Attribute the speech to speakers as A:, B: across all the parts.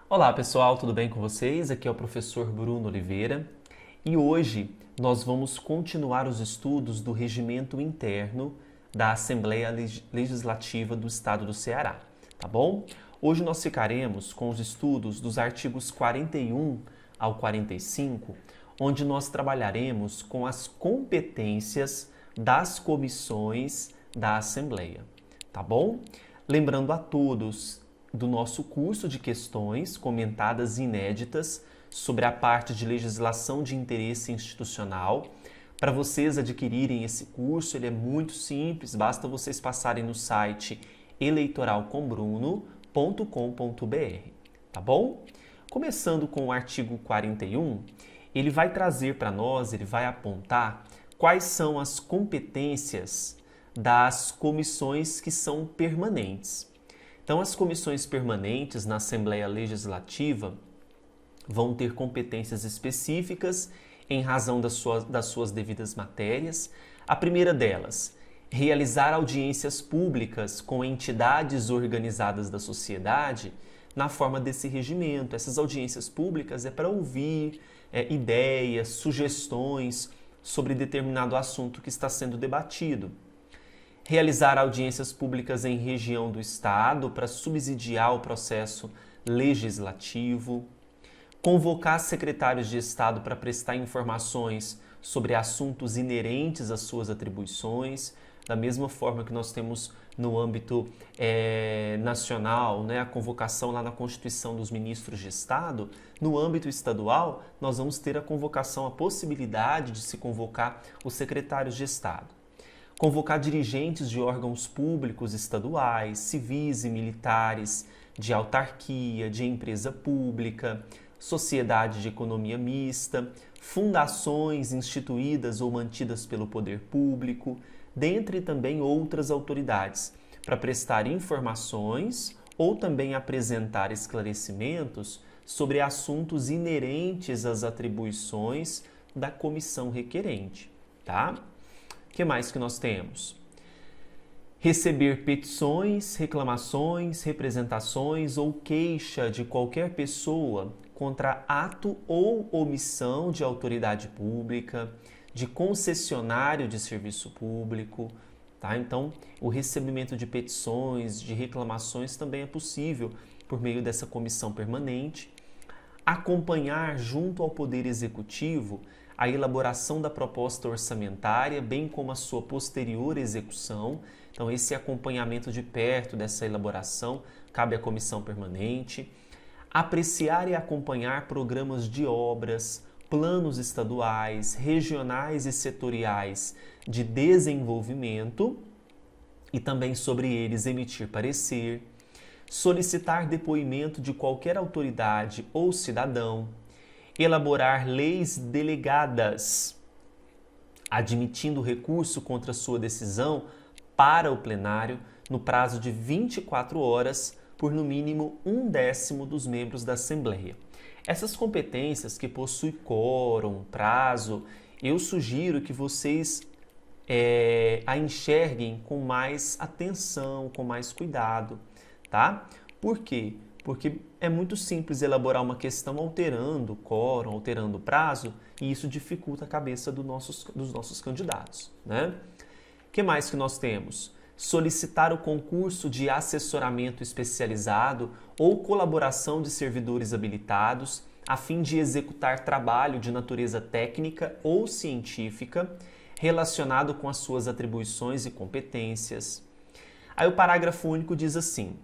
A: Olá pessoal, tudo bem com vocês? Aqui é o professor Bruno Oliveira e hoje nós vamos continuar os estudos do Regimento Interno da Assembleia Legislativa do Estado do Ceará, tá bom? Hoje nós ficaremos com os estudos dos artigos 41 ao 45, onde nós trabalharemos com as competências das comissões da Assembleia, tá bom? Lembrando a todos do nosso curso de questões comentadas e inéditas sobre a parte de legislação de interesse institucional. Para vocês adquirirem esse curso, ele é muito simples, basta vocês passarem no site eleitoralcombruno.com.br, tá bom? Começando com o artigo 41, ele vai trazer para nós, ele vai apontar quais são as competências das comissões que são permanentes. Então, as comissões permanentes na Assembleia Legislativa vão ter competências específicas em razão das suas devidas matérias. A primeira delas, realizar audiências públicas com entidades organizadas da sociedade na forma desse regimento. Essas audiências públicas é para ouvir ideias, sugestões sobre determinado assunto que está sendo debatido. Realizar audiências públicas em região do Estado para subsidiar o processo legislativo, convocar secretários de Estado para prestar informações sobre assuntos inerentes às suas atribuições, da mesma forma que nós temos no âmbito nacional, né, a convocação lá na Constituição dos Ministros de Estado, no âmbito estadual, nós vamos ter a convocação, a possibilidade de se convocar os secretários de Estado. Convocar dirigentes de órgãos públicos estaduais, civis e militares, de autarquia, de empresa pública, sociedade de economia mista, fundações instituídas ou mantidas pelo poder público, dentre também outras autoridades, para prestar informações ou também apresentar esclarecimentos sobre assuntos inerentes às atribuições da comissão requerente, tá? O que mais que nós temos? Receber petições, reclamações, representações ou queixa de qualquer pessoa contra ato ou omissão de autoridade pública, de concessionário de serviço público, tá? Então, o recebimento de petições, de reclamações também é possível por meio dessa comissão permanente. Acompanhar junto ao Poder Executivo a elaboração da proposta orçamentária, bem como a sua posterior execução. Então, esse acompanhamento de perto dessa elaboração cabe à comissão permanente. Apreciar e acompanhar programas de obras, planos estaduais, regionais e setoriais de desenvolvimento e também sobre eles emitir parecer. Solicitar depoimento de qualquer autoridade ou cidadão. Elaborar leis delegadas, admitindo recurso contra sua decisão para o plenário no prazo de 24 horas por no mínimo 1/10 dos membros da Assembleia. Essas competências que possuem quórum, prazo, eu sugiro que vocês a enxerguem com mais atenção, com mais cuidado, tá? Por quê? Porque é muito simples elaborar uma questão alterando o quórum, alterando o prazo, e isso dificulta a cabeça dos nossos candidatos, né? O que mais que nós temos? Solicitar o concurso de assessoramento especializado ou colaboração de servidores habilitados a fim de executar trabalho de natureza técnica ou científica relacionado com as suas atribuições e competências. Aí o parágrafo único diz assim: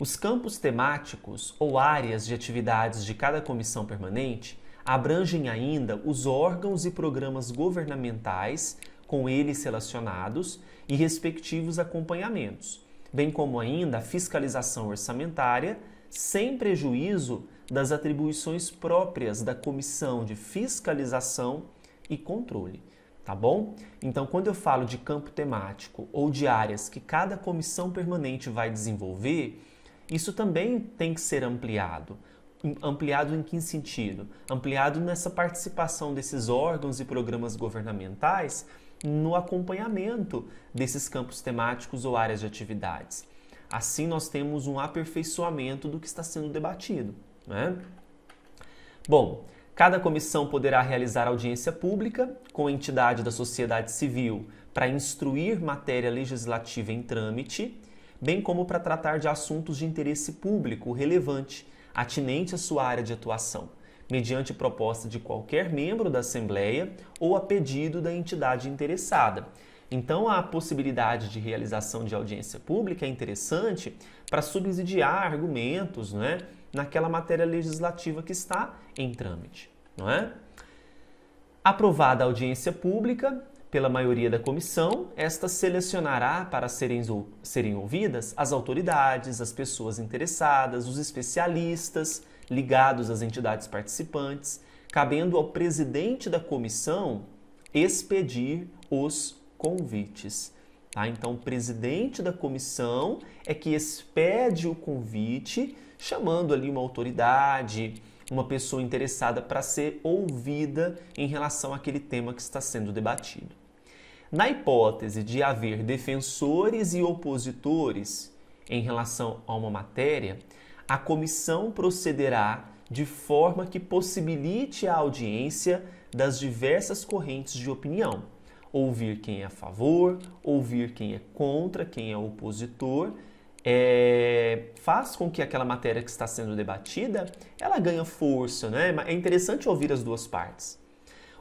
A: os campos temáticos ou áreas de atividades de cada comissão permanente abrangem ainda os órgãos e programas governamentais com eles relacionados e respectivos acompanhamentos, bem como ainda a fiscalização orçamentária, sem prejuízo das atribuições próprias da Comissão de Fiscalização e Controle. Tá bom? Então, quando eu falo de campo temático ou de áreas que cada comissão permanente vai desenvolver, isso também tem que ser ampliado. Ampliado em que sentido? Ampliado nessa participação desses órgãos e programas governamentais no acompanhamento desses campos temáticos ou áreas de atividades. Assim, nós temos um aperfeiçoamento do que está sendo debatido, né? Bom, cada comissão poderá realizar audiência pública com entidade da sociedade civil para instruir matéria legislativa em trâmite, bem como para tratar de assuntos de interesse público relevante, atinente à sua área de atuação, mediante proposta de qualquer membro da Assembleia ou a pedido da entidade interessada. Então, a possibilidade de realização de audiência pública é interessante para subsidiar argumentos, né, naquela matéria legislativa que está em trâmite, não é? Aprovada a audiência pública pela maioria da comissão, esta selecionará para serem ouvidas as autoridades, as pessoas interessadas, os especialistas ligados às entidades participantes, cabendo ao presidente da comissão expedir os convites. Tá? Então, o presidente da comissão é que expede o convite, chamando ali uma autoridade, uma pessoa interessada para ser ouvida em relação àquele tema que está sendo debatido. Na hipótese de haver defensores e opositores em relação a uma matéria, a comissão procederá de forma que possibilite a audiência das diversas correntes de opinião, ouvir quem é a favor, ouvir quem é contra, quem é opositor, faz com que aquela matéria que está sendo debatida, ela ganhe força, né? É interessante ouvir as duas partes.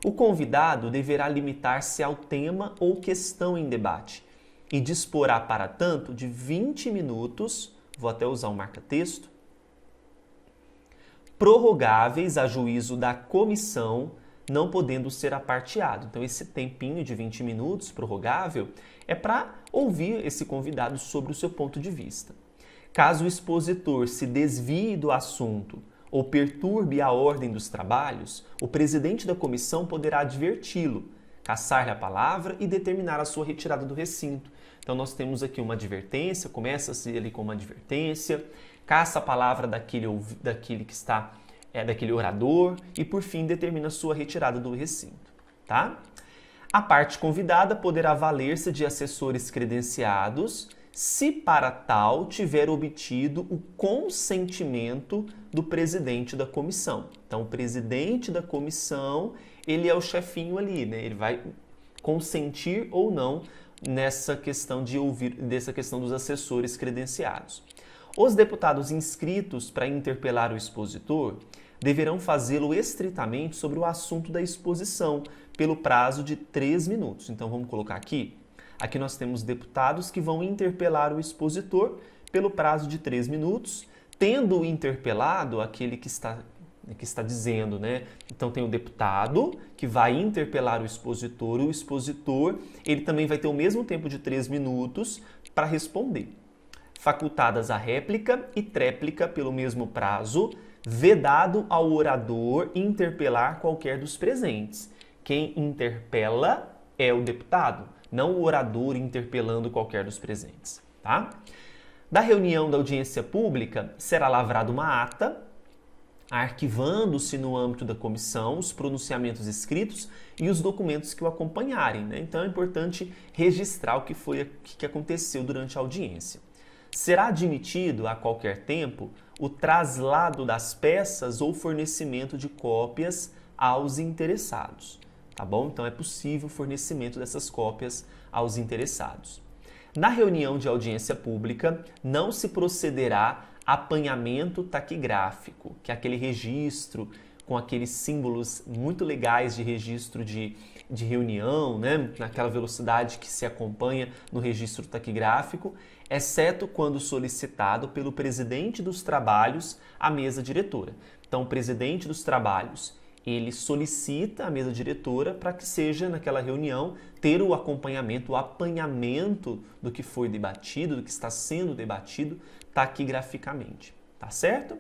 A: O convidado deverá limitar-se ao tema ou questão em debate e disporá, para tanto, de 20 minutos, vou até usar um marca-texto, prorrogáveis a juízo da comissão, não podendo ser aparteado. Então, esse tempinho de 20 minutos, prorrogável, é para ouvir esse convidado sobre o seu ponto de vista. Caso o expositor se desvie do assunto ou perturbe a ordem dos trabalhos, o presidente da comissão poderá adverti-lo, cassar-lhe a palavra e determinar a sua retirada do recinto. Então, nós temos aqui uma advertência, começa-se ali com uma advertência, caça a palavra daquele que está daquele orador e, por fim, determina a sua retirada do recinto, tá? A parte convidada poderá valer-se de assessores credenciados se para tal tiver obtido o consentimento do presidente da comissão. Então, o presidente da comissão, ele é o chefinho ali, né? Ele vai consentir ou não nessa questão dessa questão dos assessores credenciados. Os deputados inscritos para interpelar o expositor deverão fazê-lo estritamente sobre o assunto da exposição, pelo prazo de 3 minutos. Então, vamos colocar aqui. Aqui nós temos deputados que vão interpelar o expositor pelo prazo de 3 minutos, tendo o interpelado aquele que está dizendo, né? Então, tem o deputado que vai interpelar o expositor, ele também vai ter o mesmo tempo de 3 minutos para responder. Facultadas a réplica e tréplica pelo mesmo prazo, vedado ao orador interpelar qualquer dos presentes. Quem interpela é o deputado, não o orador interpelando qualquer dos presentes, tá? Da reunião da audiência pública será lavrada uma ata, arquivando-se no âmbito da comissão os pronunciamentos escritos e os documentos que o acompanharem, né? Então é importante registrar o que aconteceu durante a audiência. Será admitido a qualquer tempo o traslado das peças ou fornecimento de cópias aos interessados, tá bom? Então é possível o fornecimento dessas cópias aos interessados. Na reunião de audiência pública, não se procederá a apanhamento taquigráfico, que é aquele registro com aqueles símbolos muito legais de registro de reunião, né? Naquela velocidade que se acompanha no registro taquigráfico, exceto quando solicitado pelo presidente dos trabalhos à mesa diretora. Então, o presidente dos trabalhos, ele solicita à mesa diretora para que seja, naquela reunião, ter o acompanhamento, o apanhamento do que foi debatido, do que está sendo debatido taquigraficamente, tá certo?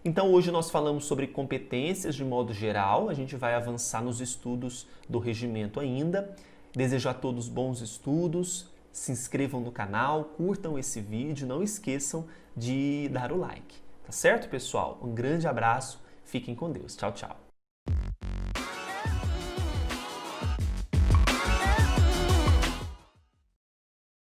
A: Então, hoje nós falamos sobre competências de modo geral, a gente vai avançar nos estudos do regimento ainda. Desejo a todos bons estudos, se inscrevam no canal, curtam esse vídeo, não esqueçam de dar o like, tá certo, pessoal? Um grande abraço, fiquem com Deus. Tchau, tchau.